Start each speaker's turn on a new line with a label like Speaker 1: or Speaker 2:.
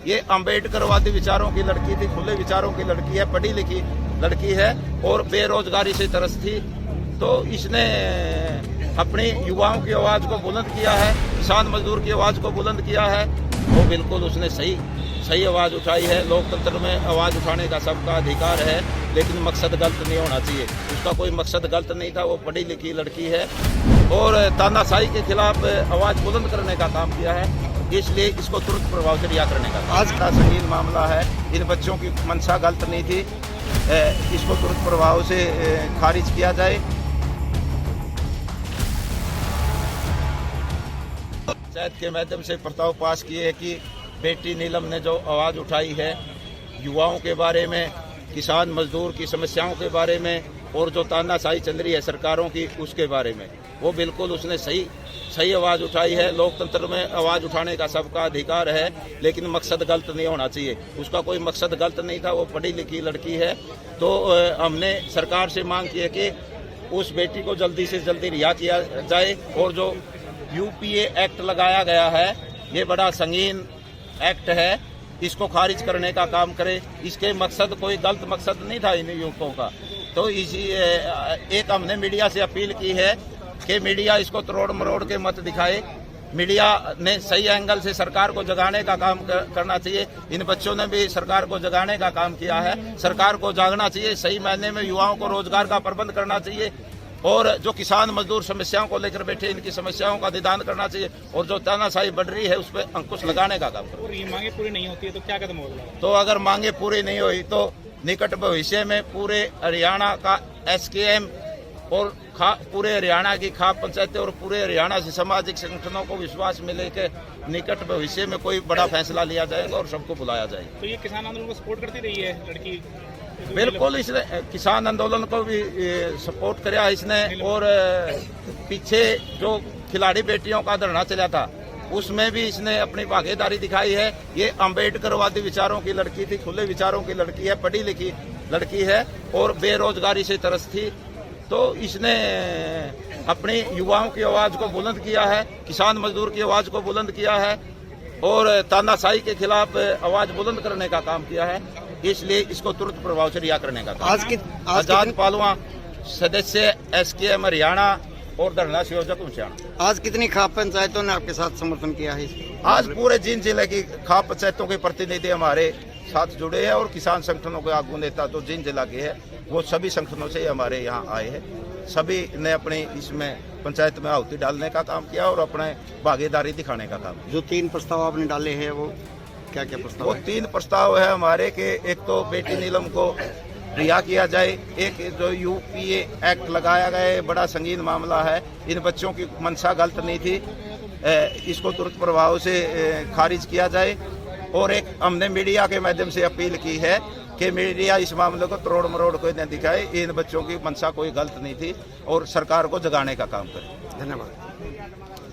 Speaker 1: ये अम्बेडकरवादी विचारों की लड़की थी, खुले विचारों की लड़की है, पढ़ी लिखी लड़की है और बेरोजगारी से त्रस्त थी। तो इसने अपनी युवाओं की आवाज को बुलंद किया है, किसान मजदूर की आवाज को बुलंद किया है। वो बिल्कुल उसने सही आवाज उठाई है। लोकतंत्र में आवाज उठाने का सबका अधिकार है, लेकिन मकसद गलत नहीं होना चाहिए। उसका कोई मकसद गलत नहीं था। वो पढ़ी लिखी लड़की है और तानाशाही के खिलाफ आवाज बुलंद करने का काम किया है, इसलिए इसको तुरंत प्रभाव से रिहा करने का आज का संगीन मामला है। इन बच्चों की मंशा गलत नहीं थी, इसको तुरंत प्रभाव से खारिज किया जाए। पंचायत के माध्यम से प्रस्ताव पास किए है कि बेटी नीलम ने जो आवाज़ उठाई है युवाओं के बारे में, किसान मजदूर की समस्याओं के बारे में और जो तानाशाही चल रही है सरकारों की उसके बारे में, वो बिल्कुल उसने सही आवाज़ उठाई है। लोकतंत्र में आवाज़ उठाने का सबका अधिकार है, लेकिन मकसद गलत नहीं होना चाहिए। उसका कोई मकसद गलत नहीं था। वो पढ़ी लिखी लड़की है। तो हमने सरकार से मांग की है कि उस बेटी को जल्दी से जल्दी रिहा किया जाए और जो यूपीए एक्ट लगाया गया है, ये बड़ा संगीन एक्ट है, इसको खारिज करने का काम करे। इसके मकसद कोई गलत मकसद नहीं था इन युवकों का। तो इसी एक हमने मीडिया से अपील की है कि मीडिया इसको तरोड़ मरोड़ के मत दिखाए। मीडिया ने सही एंगल से सरकार को जगाने का काम करना चाहिए। इन बच्चों ने भी सरकार को जगाने का काम किया है। सरकार को जागना चाहिए, सही मायने में युवाओं को रोजगार का प्रबंध करना चाहिए और जो किसान मजदूर समस्याओं को लेकर बैठे इनकी समस्याओं का निदान करना चाहिए और जो तानाशाही बढ़ रही है उस पर अंकुश लगाने का काम करना।
Speaker 2: ये मांगे पूरी नहीं होती है तो क्या कदम होगा?
Speaker 1: तो अगर मांगे पूरी नहीं हुई तो निकट भविष्य में पूरे हरियाणा का एसकेएम और पूरे हरियाणा की खाप पंचायतें और पूरे हरियाणा से सामाजिक संगठनों को विश्वास मिले कि निकट भविष्य में कोई बड़ा फैसला लिया जाएगा और सबको बुलाया जाएगा।
Speaker 2: तो ये किसान आंदोलन को सपोर्ट करती रही है लड़की?
Speaker 1: बिल्कुल, इसने किसान आंदोलन को भी सपोर्ट किया इसने और पीछे जो खिलाड़ी बेटियों का धरना चला था उसमें भी इसने अपनी भागीदारी दिखाई है। ये अम्बेडकरवादी विचारों की लड़की थी, खुले विचारों की लड़की है, पढ़ी लिखी लड़की है और बेरोजगारी से त्रस्त थी। तो इसने अपनी युवाओं की आवाज को बुलंद किया है, किसान मजदूर की आवाज को बुलंद किया है और तानाशाही के खिलाफ आवाज बुलंद करने का काम किया है, इसलिए इसको तुरंत प्रभाव से रिहा करने का काम। आजाद पालवा सदस्य एसकेएम हरियाणा और धरना संयोजक ऊंचाना।
Speaker 3: आज कितनी खाप पंचायतों ने आपके साथ समर्थन किया है?
Speaker 1: आज पूरे जींद जिले की खाप पंचायतों के प्रतिनिधि हमारे साथ जुड़े हैं और किसान संगठनों के आगू नेता तो जींद जिला के है, वो सभी संगठनों से हमारे यहाँ आए हैं। सभी ने अपने इसमें पंचायत में आहुति डालने का काम किया और अपने भागीदारी दिखाने का काम।
Speaker 3: जो 3 प्रस्ताव आपने डाले हैं वो क्या क्या प्रस्ताव?
Speaker 1: वो 3 प्रस्ताव है हमारे के, एक तो बेटी नीलम को रिहा किया जाए, एक जो यूपीए एक्ट लगाया गया है बड़ा संगीन मामला है, इन बच्चों की मंशा गलत नहीं थी, इसको तुरंत प्रभाव से खारिज किया जाए और एक हमने मीडिया के माध्यम से अपील की है कि मीडिया इस मामले को तरोड़ मरोड़ कोई न दिखाए। इन बच्चों की मंशा कोई गलत नहीं थी और सरकार को जगाने का काम करे।
Speaker 3: धन्यवाद।